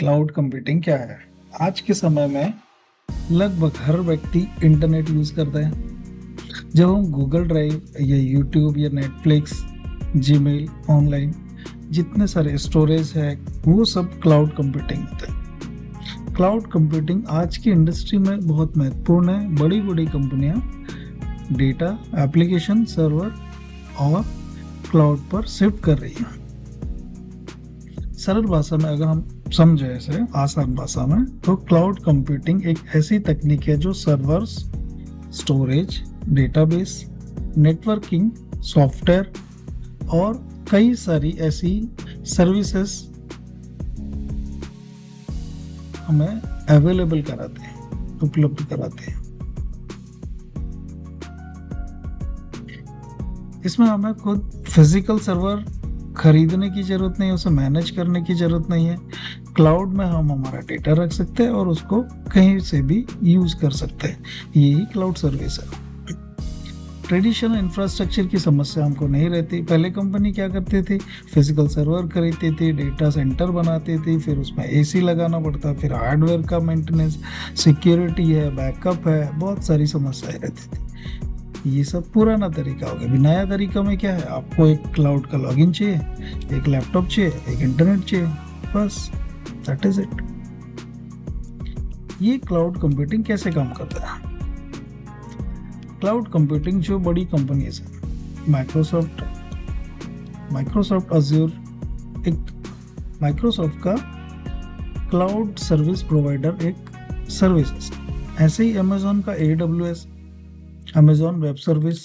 Cloud computing क्या है? आज के समय में लगभग हर व्यक्ति इंटरनेट यूज करता है। जब हम गूगल ड्राइव या यूट्यूब या नेटफ्लिक्स, जीमेल, ऑनलाइन जितने सारे स्टोरेज है, वो सब क्लाउड कंप्यूटिंग होते हैं। क्लाउड कंप्यूटिंग आज की इंडस्ट्री में बहुत महत्वपूर्ण है। बड़ी बड़ी कंपनियां डेटा, एप्लीकेशन, सर्वर और क्लाउड पर शिफ्ट कर रही है। सरल भाषा में अगर हम समझे, ऐसे आसान भाषा में, तो क्लाउड कंप्यूटिंग एक ऐसी तकनीक है जो servers, storage, database, networking, software और कई सारी ऐसी सर्विसेज हमें अवेलेबल कराते हैं, उपलब्ध कराते हैं। इसमें हमें खुद फिजिकल सर्वर खरीदने की जरूरत नहीं है, उसे मैनेज करने की जरूरत नहीं है। क्लाउड में हम हमारा डेटा रख सकते हैं और उसको कहीं से भी यूज कर सकते हैं। यही क्लाउड सर्विस है। ट्रेडिशनल इंफ्रास्ट्रक्चर की समस्या हमको नहीं रहती। पहले कंपनी क्या करते थे, फिजिकल सर्वर खरीदते थे, डेटा सेंटर बनाते थे, फिर उसमें एसी लगाना पड़ता, फिर हार्डवेयर का मेंटेनेंस, सिक्योरिटी है, बैकअप है, बहुत सारी समस्याएं रहती थी। ये सब पुराना तरीका हो गया। अभी नया तरीका में क्या है, आपको एक क्लाउड का लॉगिन चाहिए, एक लैपटॉप चाहिए, एक इंटरनेट चाहिए, बस दैट इज इट। ये क्लाउड कंप्यूटिंग कैसे काम करता है? क्लाउड कंप्यूटिंग जो बड़ी कंपनीज है, माइक्रोसॉफ्ट अज्योर एक माइक्रोसॉफ्ट का क्लाउड सर्विस प्रोवाइडर एक सर्विस है। ऐसे ही अमेजोन का AWS, अमेजोन वेब सर्विस,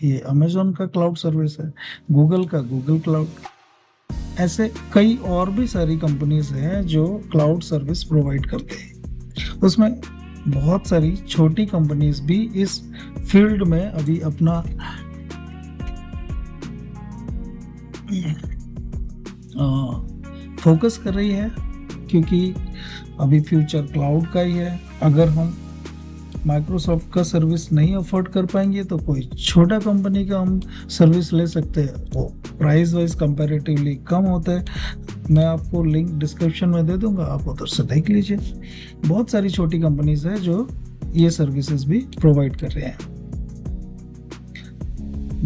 ये अमेजोन का क्लाउड सर्विस है। गूगल का गूगल क्लाउड, ऐसे कई और भी सारी कंपनीज हैं जो क्लाउड सर्विस प्रोवाइड करते हैं। उसमें बहुत सारी छोटी कंपनीज भी इस फील्ड में अभी अपना फोकस कर रही है, क्योंकि अभी फ्यूचर क्लाउड का ही है। अगर हम माइक्रोसॉफ्ट का सर्विस नहीं अफोर्ड कर पाएंगे तो कोई छोटा कंपनी का हम सर्विस ले सकते हैं। वो प्राइस वाइज कंपैरेटिवली कम होता है। मैं आपको लिंक डिस्क्रिप्शन में दे दूंगा, आप उधर से देख लीजिए। बहुत सारी छोटी कंपनीज है जो ये सर्विसेज भी प्रोवाइड कर रहे हैं।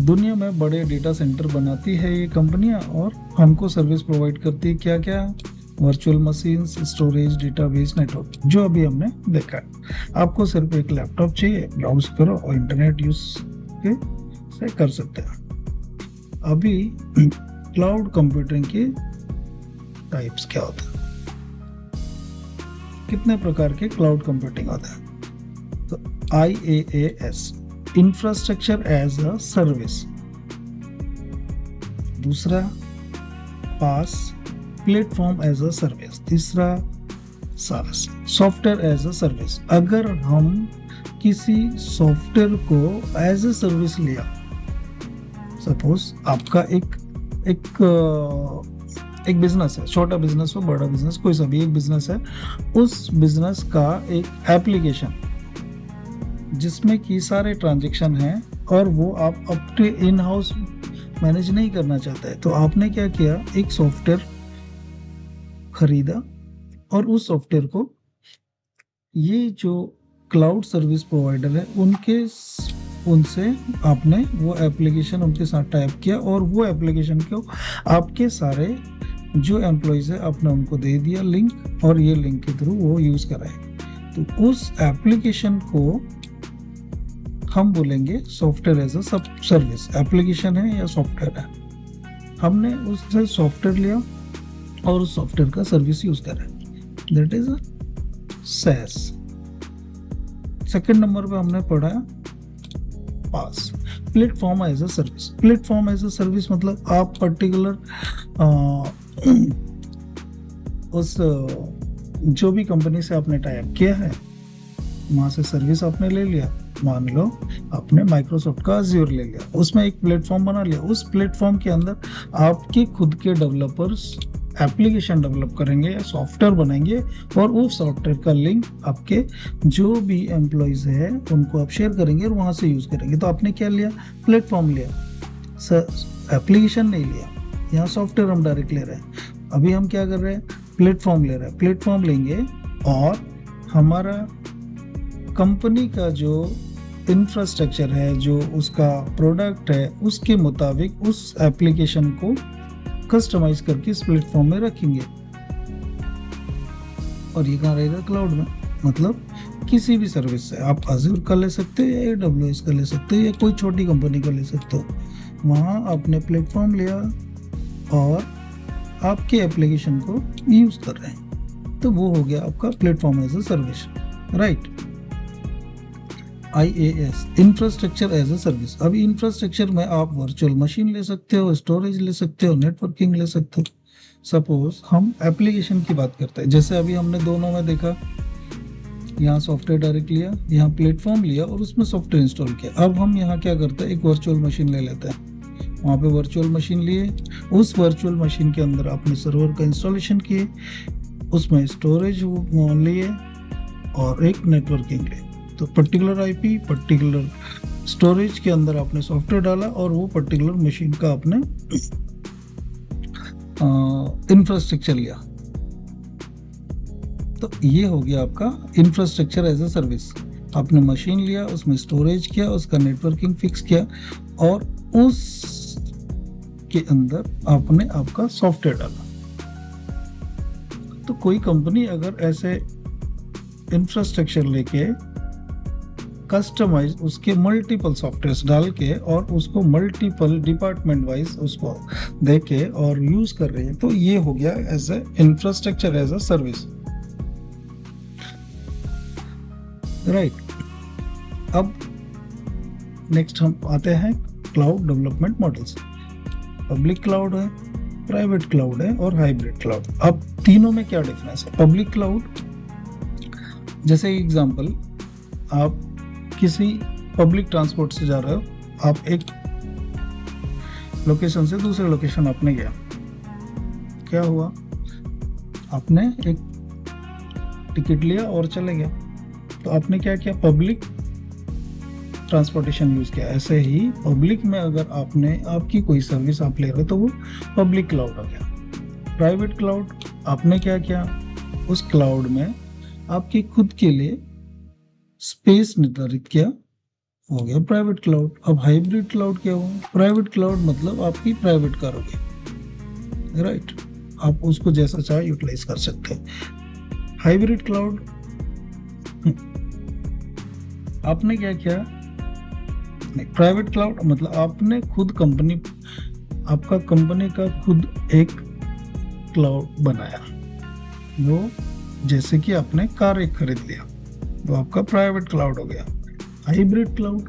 दुनिया में बड़े डेटा सेंटर बनाती है ये कंपनियां और हमको सर्विस प्रोवाइड करती है। क्या क्या? Virtual machines, storage, database, network, जो अभी हमने देखा है। आपको सिर्फ एक लैपटॉप चाहिए, ब्राउज करो और इंटरनेट यूज से कर सकते हैं। अभी क्लाउड कंप्यूटिंग के टाइप्स क्या होते हैं, कितने प्रकार के क्लाउड कंप्यूटिंग होते हैं? तो IaaS, infrastructure as a service. दूसरा PaaS, platform as a service. तीसरा SaaS, software as a service. अगर हम किसी सॉफ्टवेयर को एज अ सर्विस लिया, सपोज आपका एक बिजनेस है, छोटा बिजनेस हो, बड़ा बिजनेस, कोई सा भी एक बिजनेस है, उस बिजनेस का एक एप्लीकेशन जिसमें कि सारे ट्रांजेक्शन हैं और वो आप अपने इन हाउस मैनेज नहीं करना चाहते हैं, तो आपने क्या किया, एक सॉफ्टवेयर खरीदा और उस सॉफ्टवेयर को ये जो क्लाउड सर्विस प्रोवाइडर है उनसे आपने वो एप्लीकेशन उनके साथ टाइप किया और वो एप्लीकेशन को आपके सारे जो एम्प्लॉयज है आपने उनको दे दिया लिंक, और ये लिंक के थ्रू वो यूज कराए। तो उस एप्लीकेशन को हम बोलेंगे software as a service. Application है या सॉफ्टवेयर है, हमने उससे सॉफ्टवेयर लिया और उस सॉफ्टवेयर का सर्विस यूज कर रहे हैं, that is a SaaS। Second number पे हमने पढ़ा PaaS, platform as a service. Platform as a service मतलब आप पर्टिकुलर उस जो भी कंपनी से आपने टाइप किया है वहां से सर्विस आपने ले लिया। मान लो आपने माइक्रोसॉफ्ट का अज्योर ले लिया, उसमें एक प्लेटफॉर्म बना लिया। उस प्लेटफॉर्म के अंदर आपके खुद के डेवलपर्स एप्लीकेशन डेवलप करेंगे, सॉफ्टवेयर बनाएंगे और उस सॉफ्टवेयर का लिंक आपके जो भी एम्प्लॉयज है उनको आप शेयर करेंगे और वहां से यूज करेंगे। तो आपने क्या लिया, प्लेटफॉर्म लिया, एप्लीकेशन नहीं लिया। यहाँ सॉफ्टवेयर हम डायरेक्ट ले रहे हैं। अभी हम क्या कर रहे हैं, प्लेटफॉर्म ले रहा है, प्लेटफॉर्म लेंगे और हमारा कंपनी का जो इंफ्रास्ट्रक्चर है, जो उसका प्रोडक्ट है, उसके मुताबिक उस एप्लीकेशन को कस्टमाइज करके इस प्लेटफॉर्म में रखेंगे। और ये कहाँ रहेगा? क्लाउड में। मतलब किसी भी सर्विस से आप अज़ूर का ले सकते हो या AWS का ले सकते हो या कोई छोटी कंपनी का ले सकते हो। वहाँ आपने प्लेटफॉर्म लिया और आपके एप्लीकेशन को यूज़ कर रहे हैं, तो वो हो गया आपका platform as a service, right. IaaS, infrastructure as a service. अभी इंफ्रास्ट्रक्चर में आप वर्चुअल मशीन ले सकते हो, स्टोरेज ले सकते हो, नेटवर्किंग ले सकते हो। सपोज हम एप्लीकेशन की बात करते हैं, जैसे अभी हमने दोनों में देखा, यहाँ सॉफ्टवेयर डायरेक्ट लिया, यहाँ प्लेटफॉर्म लिया और उसमें सॉफ्टवेयर इंस्टॉल किया। अब हम यहाँ क्या करते हैं, एक वर्चुअल मशीन ले लेते हैं। वहाँ पे वर्चुअल मशीन लिए, उस वर्चुअल मशीन के अंदर आपने सर्वर का इंस्टॉलेशन किए, उसमें स्टोरेज लिए और एक नेटवर्किंग लिए। तो पर्टिकुलर IP, पर्टिकुलर स्टोरेज के अंदर आपने सॉफ्टवेयर डाला और वो पर्टिकुलर मशीन का आपने इंफ्रास्ट्रक्चर लिया। तो ये हो गया आपका इंफ्रास्ट्रक्चर एज अ सर्विस। आपने मशीन लिया, उसमें स्टोरेज किया, उसका नेटवर्किंग फिक्स किया और उस के अंदर आपने आपका सॉफ्टवेयर डाला। तो कोई कंपनी अगर ऐसे इंफ्रास्ट्रक्चर लेके कस्टमाइज उसके मल्टीपल सॉफ्टवेयर्स डाल के और उसको मल्टीपल डिपार्टमेंट वाइज उसको देके और यूज कर रहे हैं, तो ये हो गया as a infrastructure as a service, right. अब नेक्स्ट हम आते हैं cloud development models. Public cloud है, प्राइवेट क्लाउड है और हाइब्रिड क्लाउड। अब तीनों में क्या डिफरेंस है? पब्लिक क्लाउड, जैसे एग्जांपल, आप किसी पब्लिक ट्रांसपोर्ट से जा रहे हो, आप एक लोकेशन से दूसरे लोकेशन आपने गया, क्या हुआ? आपने एक टिकट लिया और चले गया, तो आपने क्या किया? पब्लिक ट्रांसपोर्टेशन यूज किया। ऐसे ही पब्लिक में अगर आपने आपकी कोई सर्विस आप ले रहे हो तो वो पब्लिक क्लाउड हो गया। प्राइवेट क्लाउड, आपने क्या किया? उस क्लाउड में आपकी खुद के लिए स्पेस निर्धारित किया, हो गया प्राइवेट क्लाउड। अब हाइब्रिड क्लाउड क्या हुआ? प्राइवेट क्लाउड मतलब आपकी प्राइवेट कार हो गई, राइट। आप उसको जैसा चाहे यूटिलाइज कर सकते हैं। हाइब्रिड क्लाउड, आपने क्या किया? प्राइवेट क्लाउड मतलब आपने खुद कंपनी, आपका कंपनी का खुद एक क्लाउड बनाया, वो जैसे कि आपने कार एक खरीद लिया, वो आपका प्राइवेट क्लाउड हो गया। हाइब्रिड क्लाउड,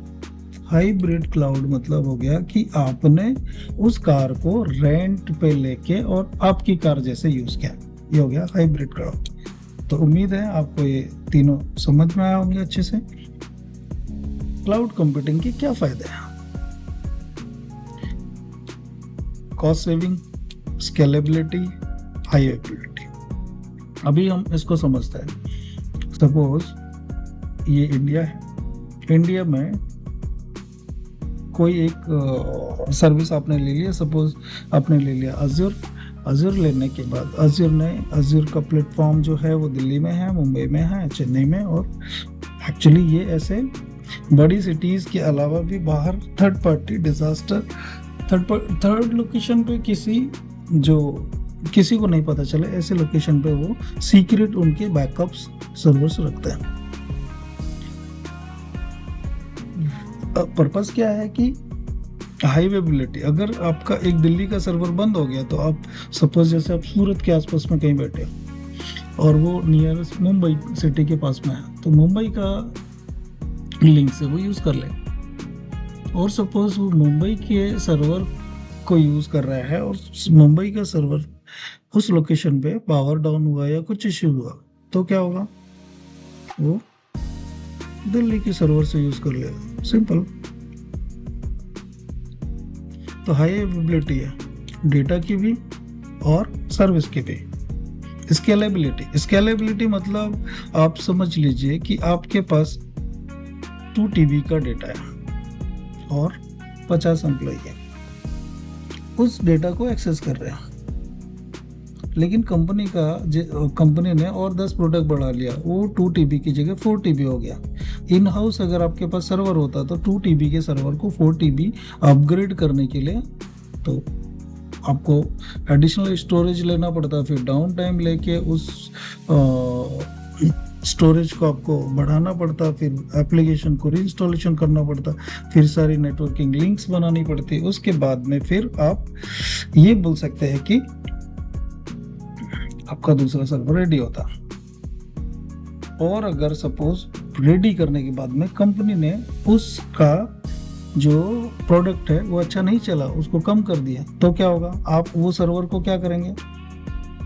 हाइब्रिड क्लाउड मतलब हो गया कि आपने उस कार को रेंट पे लेके और आपकी कार जैसे यूज किया, ये हो गया हाइब्रिड क्लाउड। तो उम्मीद है आपको ये तीनों समझ में आया होंगे अच्छे से। क्लाउड कंप्यूटिंग के क्या फायदे हैं? Cost saving, scalability, high availability. अभी हम इसको समझते हैं। सपोज ये इंडिया है, इंडिया में कोई एक सर्विस आपने ले लिया, सपोज आपने ले लिया अज़ूर। अज़ूर लेने के बाद अज़ूर का प्लेटफॉर्म जो है वो दिल्ली में है, मुंबई में है, चेन्नई में, और एक्चुअली ये ऐसे बड़ी सिटीज के अलावा भी बाहर third party disaster, third location पे किसी को नहीं पता चले ऐसे लोकेशन पे वो सीक्रेट उनके बैकअप्स सर्वर्स रखते हैं। पर्पस क्या है कि हाई अवेलेबिलिटी। अगर आपका एक दिल्ली का सर्वर बंद हो गया तो आप सपोज जैसे आप सूरत के आसपास में कहीं बैठे हो और वो नियरेस्ट मुंबई सिटी के पास में है, तो मुंबई का लिंक से वो यूज कर ले। और सपोज वो मुंबई के सर्वर को यूज कर रहा है और मुंबई का सर्वर उस लोकेशन पे पावर डाउन हुआ या कुछ इश्यू हुआ, तो क्या होगा? वो दिल्ली के सर्वर से यूज कर लेगा, सिंपल। तो हाई अवेलेबिलिटी है डेटा की भी और सर्विस की भी। स्केलेबिलिटी मतलब आप समझ लीजिए कि आपके पास 2 TB का डेटा है और 50 एम्प्लॉई है, उस डेटा को एक्सेस कर रहे हैं। लेकिन कंपनी ने और 10 प्रोडक्ट बढ़ा लिया, वो 2 TB की जगह 4 TB हो गया। इन हाउस अगर आपके पास सर्वर होता तो 2 TB के सर्वर को 4 TB अपग्रेड करने के लिए तो आपको एडिशनल स्टोरेज लेना पड़ता, फिर डाउन टाइम लेके उस स्टोरेज को आपको बढ़ाना पड़ता, फिर एप्लीकेशन को रीइंस्टॉलेशन करना पड़ता, फिर सारी नेटवर्किंग लिंक्स बनानी पड़ती। उसके बाद में फिर आप ये बोल सकते हैं कि आपका दूसरा सर्वर रेडी होता। और अगर सपोज रेडी करने के बाद में कंपनी ने उसका जो प्रोडक्ट है वो अच्छा नहीं चला, उसको कम कर दिया, तो क्या होगा? आप वो सर्वर को क्या करेंगे?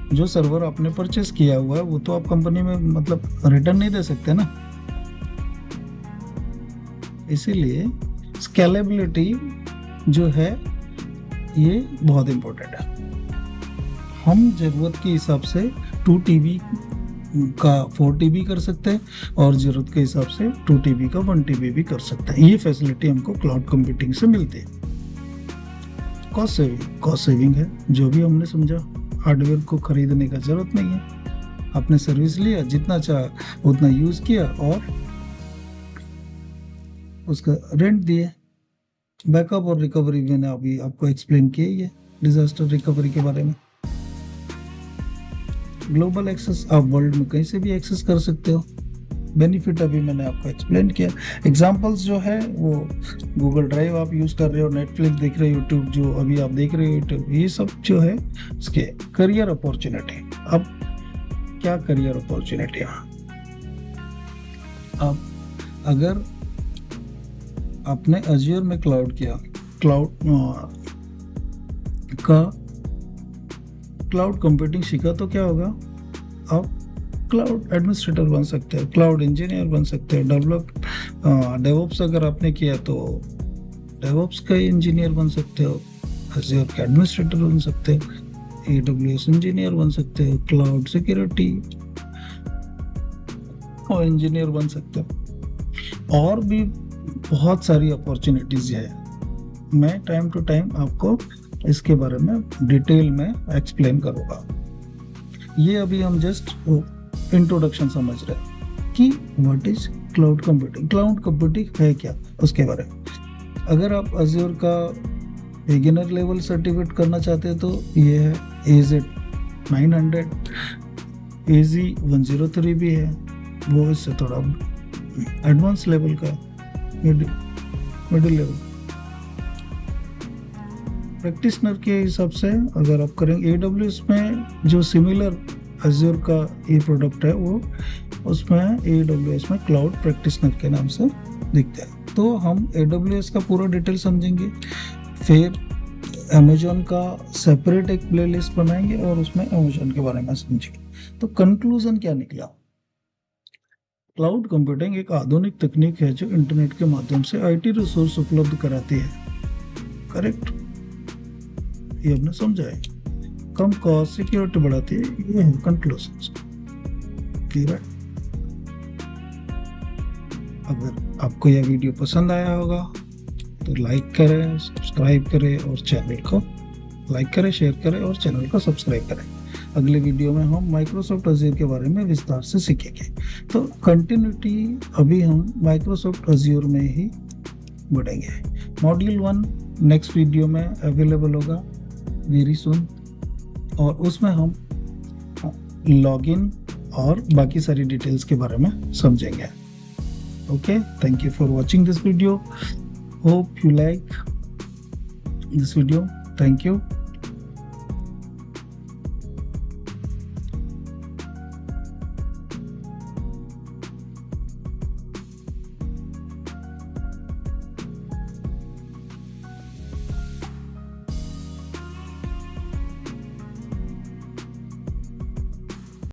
जो सर्वर आपने परचेस किया हुआ है वो तो आप कंपनी में मतलब रिटर्न नहीं दे सकते ना। इसीलिए स्केलेबिलिटी जो है ये बहुत इंपॉर्टेंट है। हम जरूरत के हिसाब से 2 TB का 4 TB कर सकते हैं और जरूरत के हिसाब से 2 TB का 1 TB भी कर सकते हैं। ये फैसिलिटी हमको क्लाउड कंप्यूटिंग से मिलती है। कॉस्ट सेविंग है, जो भी हमने समझा। हार्डवेयर को खरीदने का जरूरत नहीं है, आपने सर्विस लिया, जितना चाह उतना यूज किया और उसका रेंट दिए। बैकअप और रिकवरी मैंने अभी आपको एक्सप्लेन किया ही है, डिजास्टर रिकवरी के बारे में। ग्लोबल एक्सेस, आप वर्ल्ड में कहीं से भी एक्सेस कर सकते हो। बेनिफिट अभी मैंने आपको एक्सप्लेन किया। एग्जांपल्स जो है वो गूगल ड्राइव आप यूज कर रहे हो, नेटफ्लिक्स देख रहे हो, यूट्यूब जो अभी आप देख रहे हो यूट्यूब, ये सब जो है इसके करियर अपॉर्चुनिटी। अब क्या करियर अपॉर्चुनिटी है? अब अगर आपने अज्योर में क्लाउड किया, क्लाउड कंप्यूटिंग सीखा तो क्या होगा? आप क्लाउड एडमिनिस्ट्रेटर बन सकते हैं, क्लाउड इंजीनियर बन सकते हैं, डेवऑप्स अगर आपने किया तो डेवऑप्स का इंजीनियर बन सकते हो, अज्योर का एडमिनिस्ट्रेटर बन सकते हो, AWS इंजीनियर बन सकते हो, क्लाउड सिक्योरिटी और इंजीनियर बन सकते हो। और भी बहुत सारी अपॉर्चुनिटीज है। मैं टाइम टू टाइम आपको इसके बारे में डिटेल में एक्सप्लेन करूंगा। ये अभी हम जस्ट इंट्रोडक्शन समझ रहे हैं कि what is cloud computing. Cloud computing है क्या, उसके बारे में। अगर आप अज्योर का बिगिनर लेवल सर्टिफिकेट करना चाहते हैं तो ये है AZ900, AZ103 भी है, वो इससे थोड़ा एडवांस लेवल का, मिडिल लेवल। प्रैक्टिशनर के हिसाब से अगर आप करेंगे AWS में जो सिमिलर अज्योर का ये प्रोडक्ट है वो उसमें AWS में क्लाउड प्रैक्टिशनर के नाम से दिखता है। तो हम AWS का पूरा डिटेल समझेंगे, फिर अमेजोन का सेपरेट एक प्लेलिस्ट बनाएंगे और उसमें अमेजोन के बारे में समझेंगे। तो कंक्लूजन क्या निकला? क्लाउड कंप्यूटिंग एक आधुनिक तकनीक है जो इंटरनेट के माध्यम से IT रिसोर्स उपलब्ध कराती है। करेक्ट, ये हमने समझा है। कम कॉस्ट, सिक्योरिटी बढ़ाती है, ये है कंक्लूजन। क्लियर है? अगर आपको यह वीडियो पसंद आया होगा तो लाइक करें, सब्सक्राइब करें और चैनल को लाइक करें, शेयर करें और चैनल को सब्सक्राइब करें। अगले वीडियो में हम माइक्रोसॉफ्ट अज्योर के बारे में विस्तार से सीखेंगे। तो कंटिन्यूटी अभी हम माइक्रोसॉफ्ट अज्योर में ही बढ़ेंगे। मॉड्यूल 1 नेक्स्ट वीडियो में अवेलेबल होगा वेरी सुन, और उसमें हम लॉगिन और बाकी सारी डिटेल्स के बारे में समझेंगे। Okay, thank you for watching this video. Hope you like this video. Thank you.